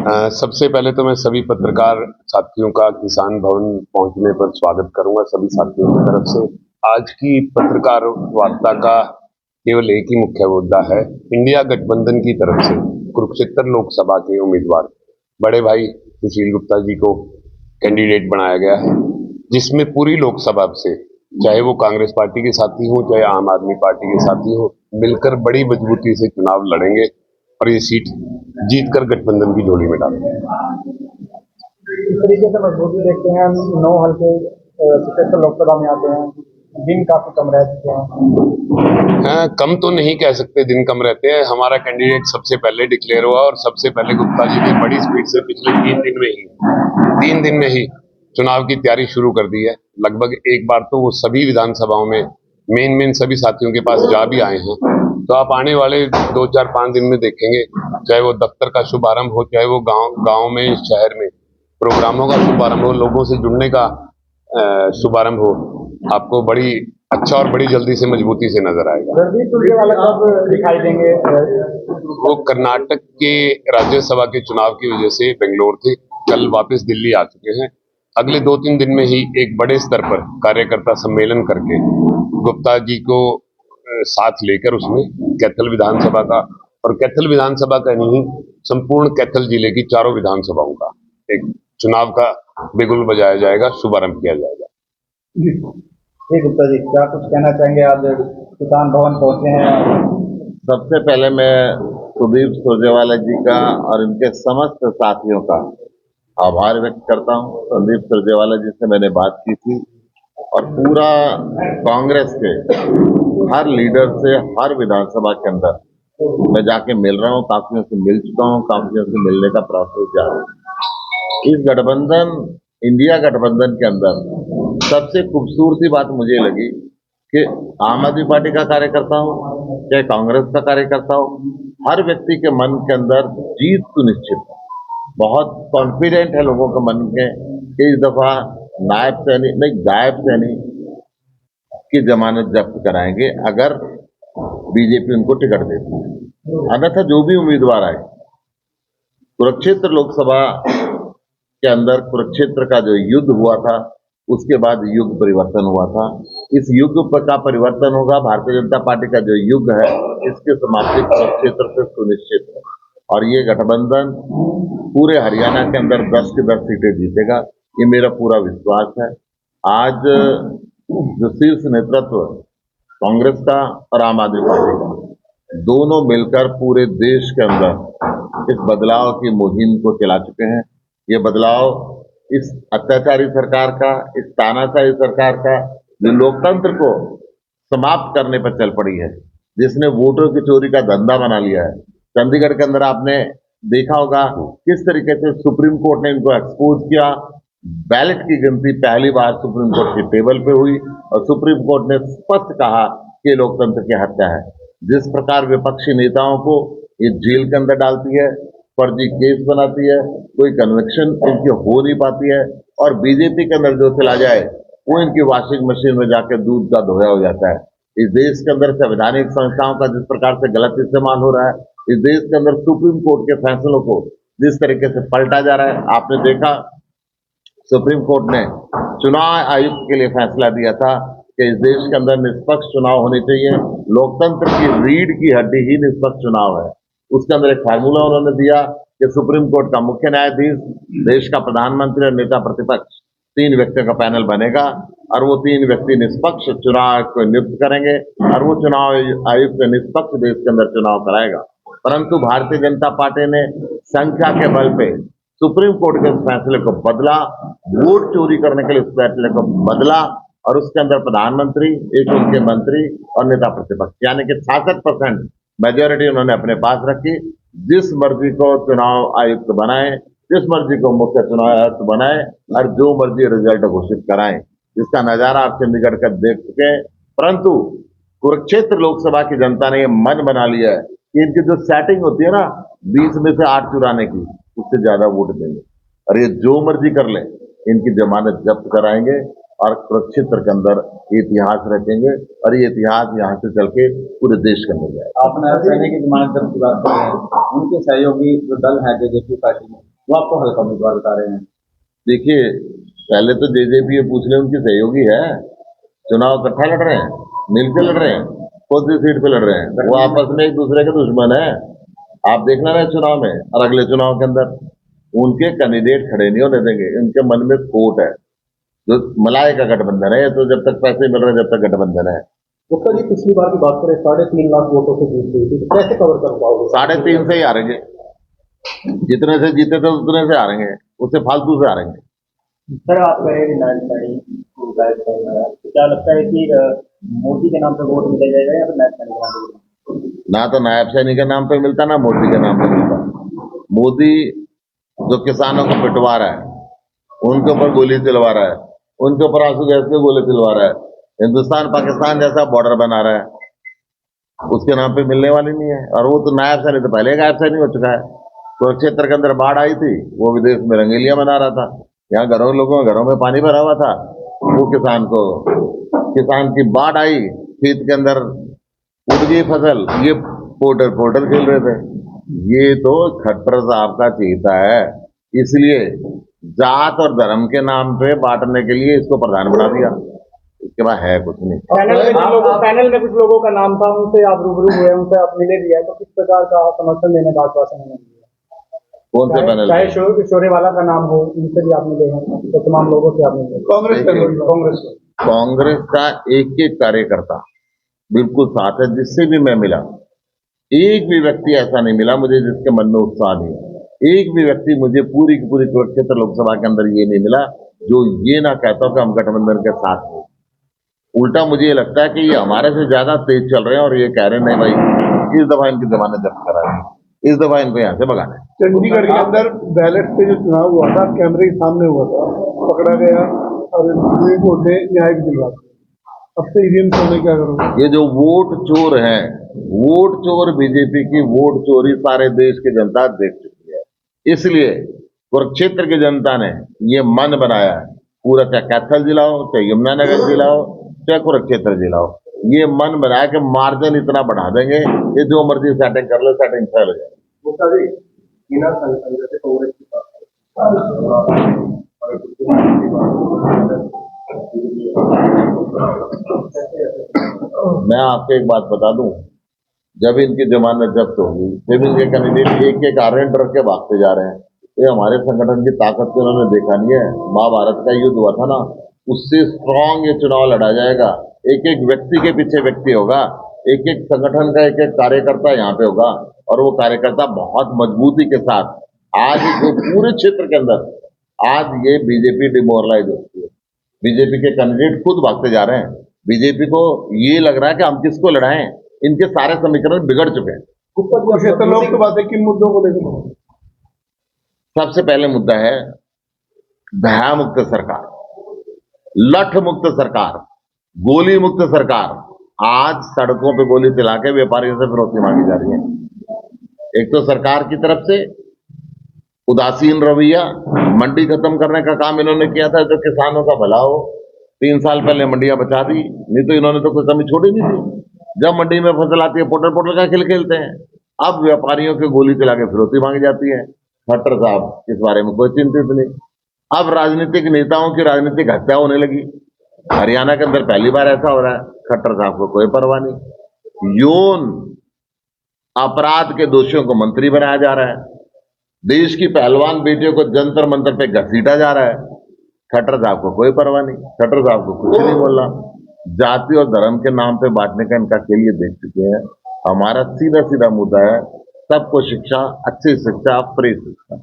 सबसे पहले तो मैं सभी पत्रकार साथियों का किसान भवन पहुंचने पर स्वागत करूंगा सभी साथियों की तरफ से। आज की पत्रकार वार्ता का केवल एक ही मुख्य मुद्दा है। इंडिया गठबंधन की तरफ से कुरुक्षेत्र लोकसभा के उम्मीदवार बड़े भाई सुशील गुप्ता जी को कैंडिडेट बनाया गया है, जिसमें पूरी लोकसभा से चाहे वो कांग्रेस पार्टी के साथी हो चाहे आम आदमी पार्टी के साथी हो, मिलकर बड़ी मजबूती से चुनाव लड़ेंगे और ये सीट जीतकर गठबंधन की झोली में डालेंगे। इस तरीके से मजबूती देखते हैं हम 9 हल्के सुक्षेत्र लोकसभा में आते हैं, दिन काफी कम रह चुके हैं। कम तो नहीं कह सकते, दिन कम रहते हैं। हमारा कैंडिडेट सबसे पहले डिक्लेयर हुआ और सबसे पहले गुप्ता जी ने बड़ी स्पीड से पिछले 3 दिन में ही चुनाव की तैयारी शुरू कर दी है। लगभग एक बार तो वो सभी विधानसभाओं में मेन सभी साथियों के पास जा भी आए हैं। तो आप आने वाले 2, 4, 5 दिन में देखेंगे, चाहे वो दफ्तर का शुभारंभ हो, चाहे वो गांव में, शहर में प्रोग्रामों का शुभारंभ हो, लोगों से जुड़ने का शुभारंभ हो, आपको बड़ी अच्छा और बड़ी जल्दी से मजबूती से नजर आएगा। रणदीप सुरजेवाला कब दिखाई देंगे? वो कर्नाटक के राज्यसभा के चुनाव की वजह से बेंगलोर थे, कल वापस दिल्ली आ चुके हैं। अगले 2-3 दिन में ही एक बड़े स्तर पर कार्यकर्ता सम्मेलन करके गुप्ता जी को साथ लेकर उसमें कैथल विधानसभा का, और कैथल विधानसभा का नहीं, संपूर्ण कैथल जिले की चारों विधानसभाओं का एक चुनाव का बिगुल बजाया जाएगा, शुभारंभ किया जाएगा। जी गुप्ता जी, क्या कुछ कहना चाहेंगे? आज किसान भवन पहुंचे हैं। सबसे पहले मैं सुदीप सुरजेवाला जी का और इनके समस्त साथियों का आभार व्यक्त करता हूं। संदीप सुरजेवाला जी से मैंने बात की थी और पूरा कांग्रेस के हर लीडर से हर विधानसभा के अंदर मैं जाके मिल रहा हूं, काफियों से मिल चुका हूं, काफियों से मिलने का प्रोसेस जारी है। इस गठबंधन, इंडिया गठबंधन के अंदर सबसे खूबसूरती बात मुझे लगी कि आम आदमी पार्टी का कार्यकर्ता हो चाहे कांग्रेस का कार्यकर्ता हो, हर व्यक्ति के मन के अंदर जीत सुनिश्चित है। बहुत कॉन्फिडेंट है लोगों के मन में कि इस दफा नायब सैनिक नहीं, गायब सैनिक की जमानत जब्त कराएंगे अगर बीजेपी उनको टिकट देती है। अन्यथा जो भी उम्मीदवार आए, कुरुक्षेत्र लोकसभा के अंदर कुरुक्षेत्र का जो युद्ध हुआ था उसके बाद युग परिवर्तन हुआ था। इस युग का परिवर्तन होगा। भारतीय जनता पार्टी का जो युग है इसकी समाप्ति कुरुक्षेत्र से सुनिश्चित है और ये गठबंधन पूरे हरियाणा के अंदर 10 की 10 सीटें जीतेगा, ये मेरा पूरा विश्वास है। आज जो शीर्ष नेतृत्व कांग्रेस का और आम आदमी पार्टी का दोनों मिलकर पूरे देश के अंदर इस बदलाव की मुहिम को चला चुके हैं। ये बदलाव इस अत्याचारी सरकार का, इस तानाशाही सरकार का, जो लोकतंत्र को समाप्त करने पर चल पड़ी है, जिसने वोटों की चोरी का धंधा बना लिया है। चंडीगढ़ के अंदर आपने देखा होगा किस तरीके से सुप्रीम कोर्ट ने इनको एक्सपोज किया। बैलेट की गिनती पहली बार सुप्रीम कोर्ट की टेबल पे हुई और सुप्रीम कोर्ट ने स्पष्ट कहा कि लोकतंत्र की हत्या है। जिस प्रकार विपक्षी नेताओं को ये जेल के अंदर डालती है, फर्जी केस बनाती है, कोई कन्विक्शन इनकी हो नहीं पाती है और बीजेपी के अंदर जो चला जाए वो इनकी वॉशिंग मशीन में जाकर दूध का धोया हो जाता है। इस देश के अंदर संवैधानिक संस्थाओं का जिस प्रकार से गलत इस्तेमाल हो रहा है, इस देश के अंदर सुप्रीम कोर्ट के फैसलों को जिस तरीके से पलटा जा रहा है, आपने देखा सुप्रीम कोर्ट ने चुनाव आयुक्त के लिए फैसला दिया था कि इस देश के अंदर निष्पक्ष चुनाव होने चाहिए। लोकतंत्र की रीढ़ की हड्डी ही निष्पक्ष चुनाव है। उसके अंदर एक फार्मूला उन्होंने दिया कि सुप्रीम कोर्ट का मुख्य न्यायाधीश, देश का प्रधानमंत्री और नेता प्रतिपक्ष 3 व्यक्तियों का पैनल बनेगा और वो 3 व्यक्ति निष्पक्ष चुनाव को नियुक्त करेंगे और वो चुनाव आयुक्त निष्पक्ष देश के अंदर चुनाव कराएगा। परंतु भारतीय जनता पार्टी ने संख्या के बल पे सुप्रीम कोर्ट के फैसले को बदला, वोट चोरी करने के लिए उस फैसले को बदला और उसके अंदर प्रधानमंत्री, एक उनके मंत्री और नेता प्रतिपक्ष, यानी कि 66% मेजोरिटी उन्होंने अपने पास रखी। जिस मर्जी को चुनाव आयुक्त बनाए, जिस मर्जी को मुख्य चुनाव आयुक्त बनाए और जो मर्जी रिजल्ट घोषित कराएं, जिसका नजारा आप चंडीगढ़ का देख चुके हैं। परंतु कुरुक्षेत्र लोकसभा की जनता ने यह मन बना लिया है कि इनकी जो सेटिंग होती है ना 20 में से 8 चुराने की, उससे ज्यादा वोट देंगे और ये जो मर्जी कर ले, इनकी जमानत जब्त कराएंगे और कुरुक्षेत्र के अंदर इतिहास रखेंगे और ये इतिहास यहाँ से चल के पूरे देश के अंदर जाएगा। आपने सैनिक की जमानत जब्त की बात की है, उनके सहयोगी जो दल है बीजेपी पार्टी में, वो आपको हल्का उम्मीदवार बता रहे हैं। देखिए, पहले तो जेजेपी ये पूछ ले उनकी सहयोगी है, चुनाव इकट्ठा लड़ रहे हैं, मिलकर लड़ रहे हैं, कौन सी सीट पे लड़ रहे हैं? वो आपस में एक दूसरे के दुश्मन है। आप देखना रहे चुनाव में और अगले चुनाव के अंदर उनके कैंडिडेट खड़े नहीं होने देंगे। उनके मन में खोट है, जो मलाई का गठबंधन है, ये तो जब तक पैसे मिल रहे हैं, जब तक गठबंधन है। गुप्ता जी, पिछली बार की बात करें 3.5 लाख वोटों से जीत गई थी, तो कैसे कवर कर पाओगे? 3.5 से ही हारेंगे, जितने से जीते थे उतने से हारेंगे, उससे फालतू से हारेंगे। सर, आप कहे कि तो क्या लगता है कि मोदी के नाम पे वोट मिला जाएगा या फिर नायब सैनी के नाम पे वोट? ना तो नायब सैनी के नाम पे मिलता, ना मोदी के नाम पे मिलता। मोदी जो किसानों को पिटवा रहा है, उनके ऊपर गोली चलवा रहा है, उनके ऊपर आंसू गैस की गोली चलवा रहा है, हिंदुस्तान पाकिस्तान जैसा बॉर्डर बना रहा है, उसके नाम पे मिलने वाली नहीं है। और वो तो नायब सैनी तो पहले गायब सैनी हो चुका है। कुरुक्षेत्र के अंदर बाढ़ आई थी, वो विदेश में रंगेलियां बना रहा था, यहाँ घरों में पानी भरा हुआ था। वो किसान की बाढ़ आई, खेत के अंदर उड़ गई फसल, ये पोर्टर खेल रहे थे। ये तो खट्टर साहब का चीता है, इसलिए जात और धर्म के नाम पे बांटने के लिए इसको प्रधान बना दिया। इसके बाद है कुछ नहीं। पैनल में कुछ लोगों का नाम था, उनसे आप रूबरू हुए, उनसे आप मिले भी है, तो किस प्रकार का समर्थन देने का आश्वासन उन्होंने दिया? कौन से पैनल? चाहे शोरेवाला का नाम हो, उनसे भी आप मिले हैं, तो तमाम लोगों से आप मिले। कांग्रेस का एक एक कार्यकर्ता बिल्कुल साथ है, जिससे भी मैं मिला, एक भी व्यक्ति ऐसा नहीं मिला मुझे जिसके मन में उत्साह नहीं है। एक भी व्यक्ति मुझे पूरी की पूरी कुरुक्षेत्र लोकसभा के अंदर ये नहीं मिला जो ये ना कहता हो कि हम गठबंधन के साथ हैं। उल्टा मुझे ये लगता है कि ये हमारे से ज्यादा तेज चल रहे हैं और ये कह रहे हैं नहीं भाई, इस दफा इनकी जमानत जब्त करानी, इस दफा इनको यहाँ से भगाना है। चंडीगढ़ के अंदर बैलेट से जो चुनाव हुआ था, कैमरे के सामने हुआ था, पकड़ा गया और सुप्रीम कोर्ट ने न्याय भी दिलवा दिया। अब से ईवीएम चोरी क्या करोगे? ये जो वोट चोर हैं, वोट चोर बीजेपी की वोट चोरी सारे देश की जनता देख चुकी है। इसलिए कुरुक्षेत्र की जनता ने ये मन बनाया है, पूरा चाहे कैथल जिला हो, चाहे यमुनानगर जिला हो, चाहे कुरुक्षेत्र जिला हो, ये मन बनाया कि मार्जिन इतना बढ़ा देंगे, ये जो मर्जी सेटिंग कर लो, सेटिंग फेल हो जाए। मैं आपको एक बात बता दूं, जब इनकी जमानत जब्त होगी, जब इनके कैंडिडेट एक एक आर्यन डर के भागते जा रहे हैं, तो हमारे संगठन की ताकत को इन्होंने देखा नहीं है। महाभारत का युद्ध हुआ था ना, उससे स्ट्रांग ये चुनाव लड़ा जाएगा। एक एक व्यक्ति के पीछे व्यक्ति होगा, एक एक संगठन का एक एक कार्यकर्ता यहाँ पे होगा, और वो कार्यकर्ता बहुत मजबूती के साथ आज जो पूरे क्षेत्र के अंदर आज ये बीजेपी डिमोरलाइज होती है। बीजेपी के कैंडिडेट खुद भागते जा रहे हैं। बीजेपी को ये लग रहा है कि हम किसको लड़ाएं, इनके सारे समीकरण बिगड़ चुके हैं। कुरुक्षेत्र लोकसभा से किन मुद्दों को लेकर? सबसे पहले मुद्दा है भय मुक्त सरकार, लठ मुक्त सरकार, गोली मुक्त सरकार। आज सड़कों पे गोली चला के व्यापारियों से फिरौती मांगी जा रही है। एक तो सरकार की तरफ से उदासीन रवैया, मंडी खत्म करने का काम इन्होंने किया था जो किसानों का भला हो। 3 साल पहले मंडियां बचा दी, नहीं तो इन्होंने तो कोई कमी छोड़ी नहीं थी। जब मंडी में फसल आती है, पोटल पोटल का खेल खेलते हैं। अब व्यापारियों की गोली चला के फिरौती मांगी जाती है। खट्टर साहब इस बारे में कोई चिंतित नहीं। अब राजनीतिक नेताओं की राजनीतिक हत्या होने लगी। हरियाणा के अंदर पहली बार ऐसा हो रहा है। खट्टर साहब को कोई परवाह नहीं। यौन अपराध के दोषियों को मंत्री बनाया जा रहा है। देश की पहलवान बेटियों को जंतर मंतर पे घसीटा जा रहा है। खट्टर साहब को कोई परवाह नहीं। खट्टर साहब को कुछ नहीं बोलना। जाति और धर्म के नाम पे बांटने का इनका खेल ये देख चुके हैं। हमारा सीधा सीधा मुद्दा है सबको शिक्षा, अच्छी शिक्षा, फ्री शिक्षा,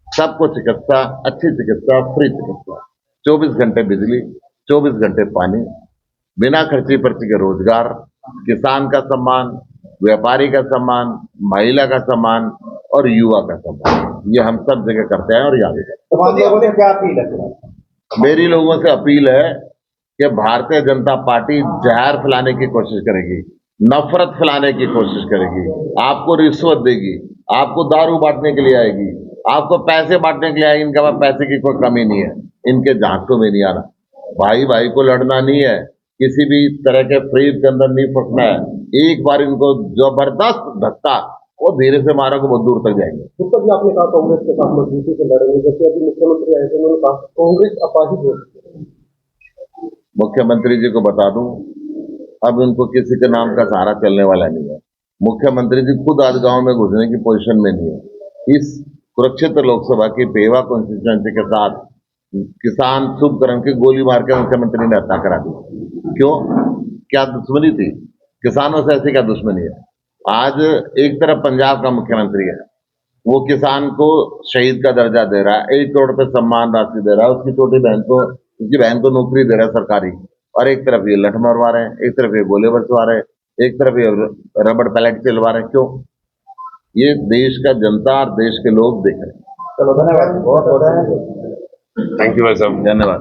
सबको चिकित्सा, अच्छी चिकित्सा, फ्री चिकित्सा, 24 घंटे बिजली, 24 घंटे पानी, बिना खर्ची पर्ची के रोजगार, किसान का सम्मान, व्यापारी का सम्मान, महिला का सम्मान और युवा का सम्मान। ये हम सब जगह करते हैं और याद है। लोगों ने क्या अपील है? मेरी लोगों से अपील है कि भारतीय जनता पार्टी जहर फैलाने की कोशिश करेगी, नफरत फैलाने की कोशिश करेगी, आपको रिश्वत देगी, आपको दारू बांटने के लिए आएगी, आपको पैसे बांटने के लिए आएगी। इनके पास पैसे की कोई कमी नहीं है, इनके झांकों में नहीं आना। भाई भाई को लड़ना नहीं है, किसी भी तरह के फ्रेब के अंदर नहीं फंसना है। एक बार इनको जबरदस्त धक्का वो धीरे से मारोगे बहुत दूर तक जाएंगे। ऊपर भी आपने कहा कांग्रेस के साथ मजबूती से लड़ेंगे, जैसे अभी मुख्यमंत्री आए थे उन्होंने कहा कांग्रेस अपाहिज हो चुकी है। मुख्यमंत्री जी को बता दूं, अब उनको किसी के नाम का सहारा चलने वाला नहीं है। मुख्यमंत्री जी खुद आज गांव में घुसने की पोजीशन में नहीं है। इस कुरुक्षेत्र लोकसभा की पेवा कॉन्स्टिट्यूएंसी के साथ किसान शुभकरण की गोली मार के मुख्यमंत्री ने हत्या करा दी। क्यों? क्या दुश्मनी थी? किसानों से ऐसी क्या दुश्मनी है? आज एक तरफ पंजाब का मुख्यमंत्री है, वो किसान को शहीद का दर्जा दे रहा है, 1 करोड़ रुपए सम्मान राशि दे रहा है, उसकी छोटी बहन को, उसकी बहन को नौकरी दे रहा है सरकारी, और एक तरफ ये लठ मरवा रहे हैं, एक तरफ ये गोले बरसवा रहे हैं, एक तरफ ये रबड़ पैलेट चलवा रहे हैं। क्यों? ये देश का जनता और देश के लोग देख रहे हैं। चलो धन्यवाद, बहुत बहुत थैंक यू भाई साहब। धन्यवाद।